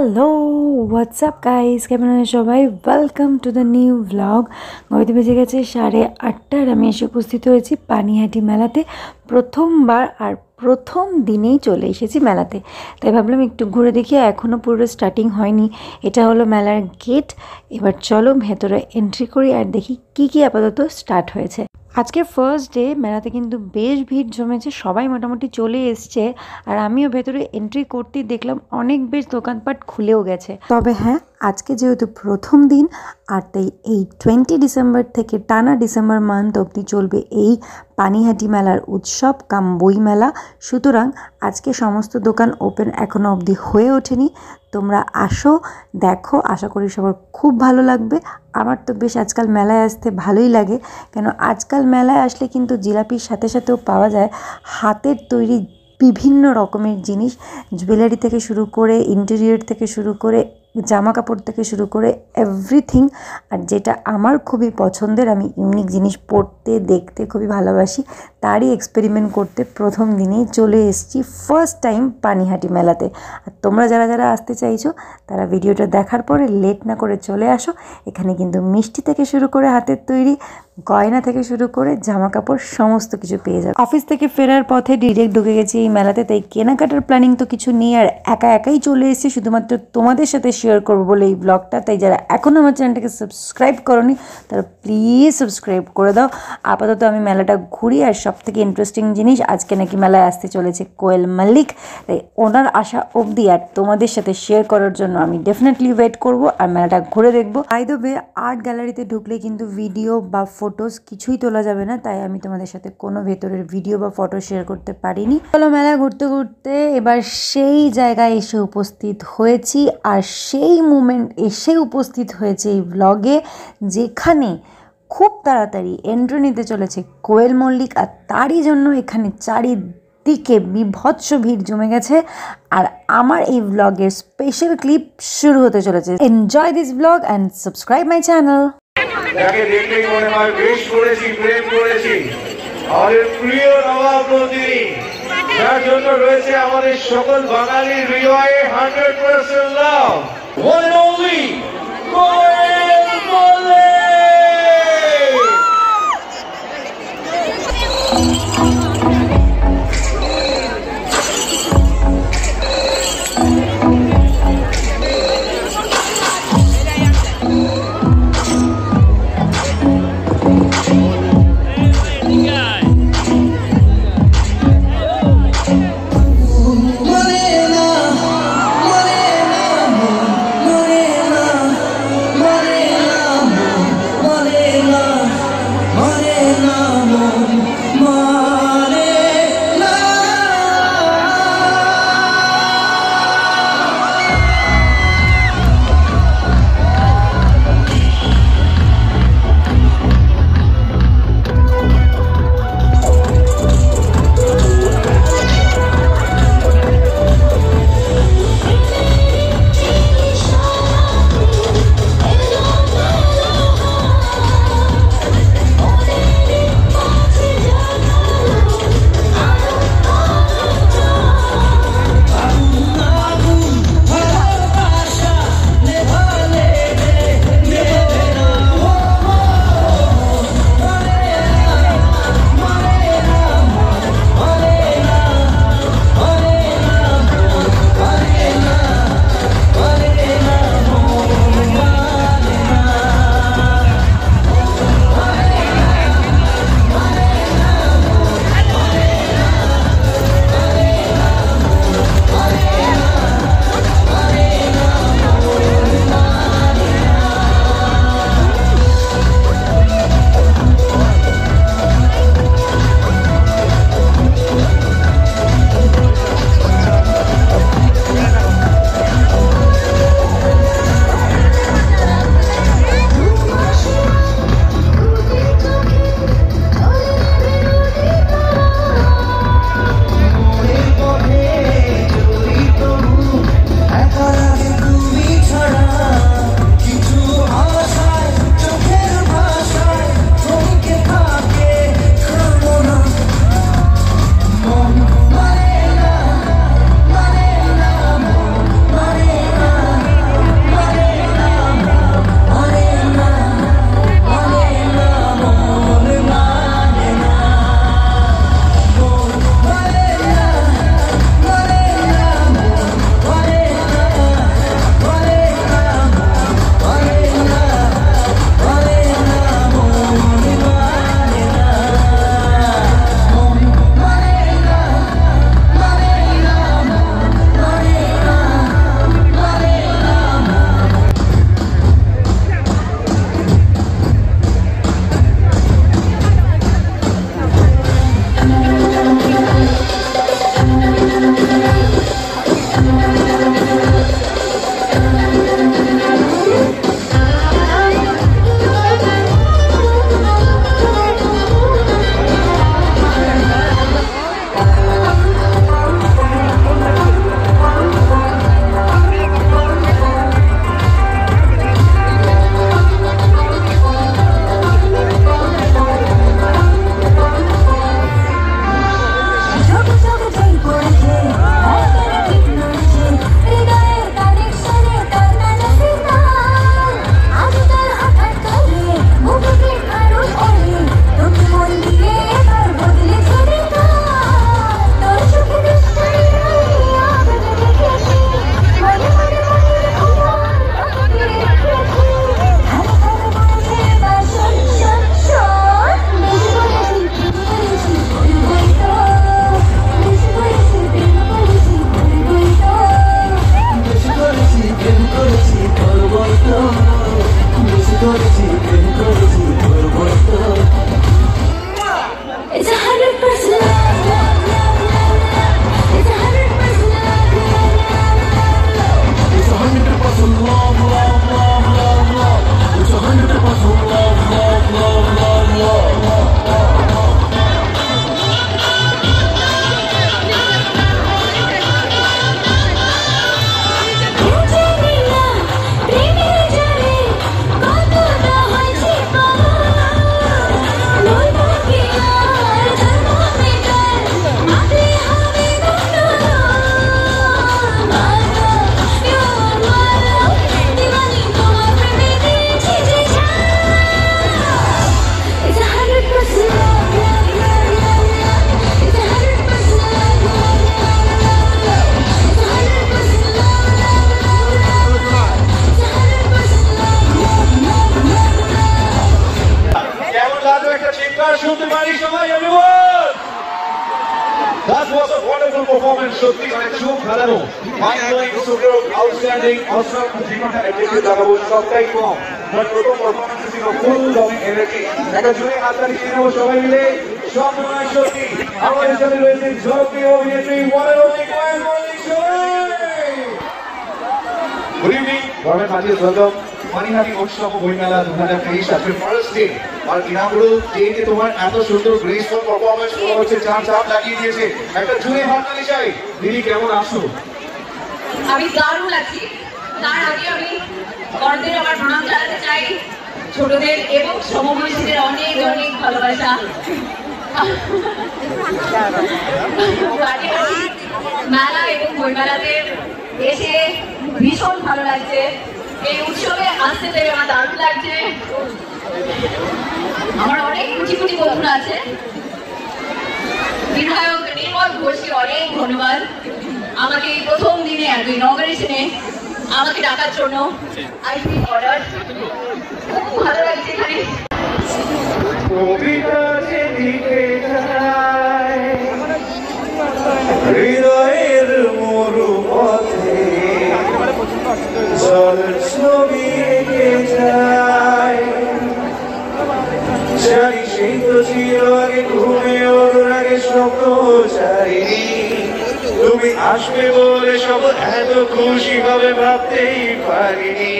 Hello WhatsApp guys, কেমন আছেন সবাই? Welcome to the new blog. ঘড়িতে বেজে গেছে 8:30 আর আমি এসে উপস্থিত হয়েছি পানিহাটি মেলাতে। প্রথমবার আর প্রথম দিনেই চলে এসেছি মেলাতে, তাই ভাবলাম একটু ঘুরে দেখি। এখনও পুরো স্টার্টিং হয়নি, এটা হলো মেলার গেট। এবার চলো ভেতরে এন্ট্রি করি আর দেখি কি কি আপাতত স্টার্ট হয়েছে। আজকে ফার্স্ট ডে, মেলাতে কিন্তু বেশ ভিড় জমেছে, সবাই মোটামুটি চলে এসছে। আর আমিও ভেতরে এন্ট্রি করতেই দেখলাম অনেক বেশ দোকানপাট খুলেও গেছে। তবে হ্যাঁ, আজকে যেহেতু প্রথম দিন, আর তাই এই 20 ডিসেম্বর থেকে টানা ডিসেম্বর মান্থ অবধি চলবে এই পানিহাটি মেলার উৎসব কাম বই মেলা। সুতরাং আজকে সমস্ত দোকান ওপেন এখনও অবধি হয়ে ওঠেনি। তোমরা আসো, দেখো, আশা করি সবার খুব ভালো লাগবে। আমার তো বেশ আজকাল মেলায় আসতে ভালোই লাগে, কেন আজকাল মেলায় আসলে কিন্তু জিলাপির সাথে সাথেও পাওয়া যায় হাতের তৈরি বিভিন্ন রকমের জিনিস, জুয়েলারি থেকে শুরু করে ইন্টেরিয়র থেকে শুরু করে জামা কাপড় থেকে শুরু করে এভরিথিং। আর যেটা আমার খুবই পছন্দের, আমি ইউনিক জিনিস পড়তে দেখতে খুবই ভালোবাসি, তারই এক্সপেরিমেন্ট করতে প্রথম দিনেই চলে এসেছি ফার্স্ট টাইম পানিহাটি মেলাতে। আর তোমরা যারা যারা আসতে চাইছো তারা ভিডিওটা দেখার পরে লেট না করে চলে আসো। এখানে কিন্তু মিষ্টি থেকে শুরু করে হাতের তৈরি গয়না থেকে শুরু করে জামা কাপড় সমস্ত কিছু পেয়ে যাবে। অফিস থেকে ফেরার পথে ডিরেক্ট ঢুকে গেছি এই মেলাতে, তাই কেনাকাটার প্ল্যানিং তো কিছু নেই, আর একাই চলে এসেছি শুধুমাত্র তোমাদের সাথে শেয়ার করবো বলে এই ব্লগটা। তাই যারা এখনও আমার চ্যানেলটাকে সাবস্ক্রাইব করোনি তারা প্লিজ সাবস্ক্রাইব করে দাও। আপাতত আমি মেলাটা ঘুরি। আর সব থেকে ইন্টারেস্টিং জিনিস, আজকে নাকি মেলায় আসতে চলেছে কোয়েল মল্লিক, তাই ওনার আসা অবধি আর তোমাদের সাথে শেয়ার করার জন্য আমি ডেফিনেটলি ওয়েট করব আর মেলাটা ঘুরে দেখবো। বাই দ্য ওয়ে, আর্ট গ্যালারিতে ঢুকলে কিন্তু ভিডিও বা ফটোস কিছুই তোলা যাবে না, তাই আমি তোমাদের সাথে কোনো ভেতরের ভিডিও বা ফটো শেয়ার করতে পারিনি। চলো, মেলা ঘুরতে ঘুরতে এবার সেই জায়গায় এসে উপস্থিত হয়েছি, আর সেই মুমেন্ট এসে উপস্থিত হয়েছে এই ব্লগে, যেখানে খুব তাড়াতাড়ি এন্ট্রি নিতে চলেছে কোয়েল মল্লিক। আর তারই জন্য এখানে চারিদিকে বিভৎস ভিড় জমে গেছে। আর আমার এই ব্লগের স্পেশাল ক্লিপ শুরু হতে চলেছে। Enjoy this blog and subscribe my channel. যাকে দেখলেই মনে হয় বেশ করেছি, প্রেম করেছি, আমাদের প্রিয় নবাব নন্দিনী, যার জন্য রয়েছে আমাদের সকল বাঙালির হৃদয়ে 100% লাভ, one and only Koel Mallick. করেছি প্রেম করেছি করবো তো It's 100% love, love, love, love, love. It's 100% love, love, love, love. It's 100% love, love, love, love, love. It's 100% love, love, love, love, love. কেমন লাগলো একটা চিৎকার শুনতে পারি সবাই everyone? That was a wonderful performance. সত্যি মানে চোখ ধাঁধানো, mind blowing, super outstanding, awesome. জীবনটা অ্যাটিটিউড লাগাবো সবটাই কম, বাট প্রথম পারফরমেন্স ছিল ফুল অফ এনার্জি। একটা জোরে হাততালি দিয়ে নেবো সবাই মিলে। সব নয় সত্যি আমাদের সাথে রয়েছেন জনপ্রিয় অভিনেত্রী one and only Koel Mallick. Good evening, government মাঝে ওয়েলকাম। পানিহাটি উৎসব বইমেলা 2023 আজকে ফার্স্ট ডে, আর ইনাগুলো ডেতে তোমার এত সুন্দর গ্রেসফুল পারফরমেন্স মনে হচ্ছে চার চাপ লাগিয়ে দিয়েছে। একটা জোরে হাততালি চাই। দিদি কেমন আছো? আমি দারুণ আছি। তার আগে আমি বড়দের আমার প্রণাম জানাতে চাই, ছোটদের এবং সমবয়সীদের অনেক অনেক ভালোবাসা। মেলা এবং বইমেলাতে এসে ভীষণ ভালো লাগছে। এই উৎসবে আসতে পেরে আমার দারুণ লাগছে। আমার অনেক কুচি কুচি বন্ধুরা আছে। বিধায়ক নির্মল ঘোষকে অনেক ধন্যবাদ আমাকে এই প্রথম দিনে এত ইনগ্রেশনে আমাকে ডাকার জন্য। আই ফিল অনার্ড, খুব ভালো লাগছে এখানে। কবিতা যে লিখে যায় হৃদয়ের মরু পথে, জলের ছবি এঁকে যায়। জানি সেই তো ছিল আগে, ঘুমে ওর আগে স্বপ্ন চাইনি। তুমি আসবে বলে সব এত খুশি হবে ভাবতেই পারিনি।